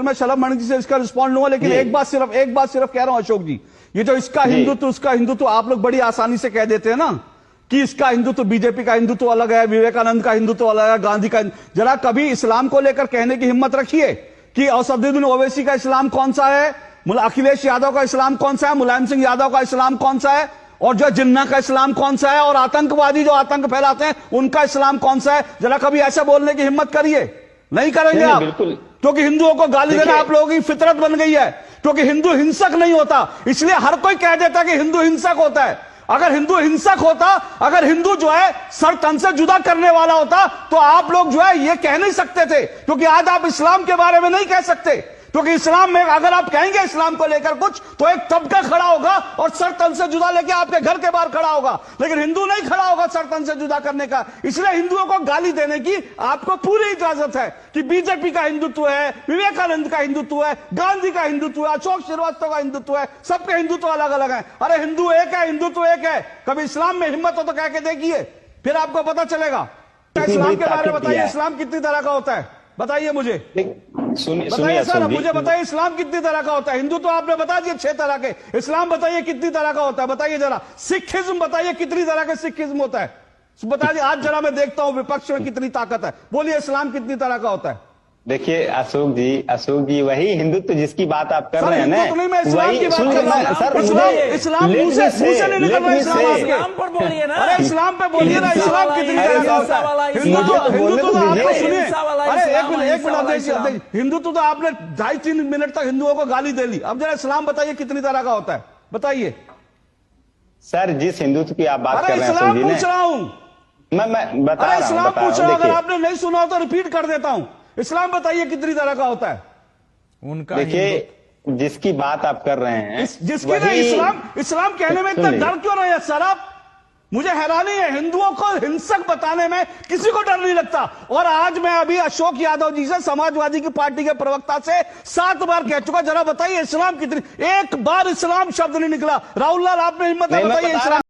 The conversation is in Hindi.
फिर मैं शलभ मणि जी से इसका रिस्पॉन्ड लूंगा, लेकिन एक बात सिर्फ कह रहा हूं अशोक जी, ये जो इसका हिंदुत्व उसका हिंदुत्व आप लोग बड़ी आसानी से कह देते हैं ना कि इसका हिंदुत्व, बीजेपी का हिंदुत्व अलग है, विवेकानंद का हिंदुत्व अलग है, गांधी का। जरा कभी इस्लाम को लेकर कहने की हिम्मत रखिए कि असदुद्दीन ओवैसी का इस्लाम कौन सा है, अखिलेश यादव का इस्लाम कौन सा है, मुलायम सिंह यादव का इस्लाम कौन सा है, और जो जिन्ना का इस्लाम कौन सा है, और आतंकवादी जो आतंक फैलाते हैं उनका इस्लाम कौन सा है। जरा कभी ऐसे बोलने की हिम्मत करिए। नहीं करेंगे आप, क्योंकि हिंदुओं को गाली देना आप लोगों की फितरत बन गई है। क्योंकि हिंदू हिंसक नहीं होता, इसलिए हर कोई कह देता कि हिंदू हिंसक होता है। अगर हिंदू हिंसक होता, अगर हिंदू जो है सर तन से जुदा करने वाला होता, तो आप लोग जो है ये कह नहीं सकते थे। क्योंकि आज आप इस्लाम के बारे में नहीं कह सकते, क्योंकि इस्लाम में अगर आप कहेंगे इस्लाम को लेकर कुछ, तो एक तबका खड़ा होगा और सर तन से जुदा लेके आपके घर के बाहर खड़ा होगा, लेकिन हिंदू नहीं खड़ा होगा सर तन से जुदा करने का। इसलिए हिंदुओं को गाली देने की आपको पूरी इजाजत है कि बीजेपी का हिंदुत्व है, विवेकानंद का हिंदुत्व है, गांधी का हिंदुत्व है, अशोक श्रीवास्तव का हिंदुत्व है, सबके हिंदुत्व अलग अलग है। अरे हिंदू एक है, हिंदुत्व एक है। कभी इस्लाम में हिम्मत हो तो कह के देखिए, फिर आपको पता चलेगा। इस्लाम के बारे में बताइए, इस्लाम कितनी तरह का होता है बताइए मुझे, बताइए सर, मुझे बताइए इस्लाम कितनी तरह का होता है। हिंदू तो आपने बता दिए 6 तरह के, इस्लाम बताइए कितनी तरह का होता है, बताइए जरा। सिखिज्म बताइए कितनी तरह का सिखिज्म होता है, बताइए। आज जरा मैं देखता हूं विपक्ष में कितनी ताकत है, बोलिए इस्लाम कितनी तरह का होता है। देखिए अशोक जी वही हिंदुत्व जिसकी बात आप कर रहे हैं ना, मैं इस्लाम की बात कर रहा हूं सर। इस्लाम मुंह से नहीं निकल रहा, इस्लाम पर बोलिए ना। अरे इस्लाम पे बोलिए ना, इस्लाम कितनी तरह का होता है। हिंदुत्व तो आपने सुनिए, अरे एक मिनट, हिंदुत्व तो आपने 2.5-3 मिनट तक हिंदुओं को गाली दे ली। अब जरा इस्लाम बताइए कितनी तरह का होता है, बताइए सर। जिस हिंदुत्व की आप बात कर रहे हैं, इस्लाम पूछ रहा हूं मैं बता रहा हूं, इस्लाम पूछ रहा हूं। अगर आपने नहीं सुना तो रिपीट कर देता हूं। इस्लाम बताइए कितनी तरह का होता है उनका। देखिए जिसकी बात आप कर रहे हैं, जिसकी नहीं, इस्लाम कहने में इतना डर क्यों रहे हैं सर आप? मुझे हैरानी है, हिंदुओं को हिंसक बताने में किसी को डर नहीं लगता। और आज मैं अभी अशोक यादव जी से, समाजवादी की पार्टी के प्रवक्ता से 7 बार कह चुका, जरा बताइए इस्लाम कितनी, एक बार इस्लाम शब्द नहीं निकला। राहुल लाल आपने हिम्मत है, बताइए इस्लाम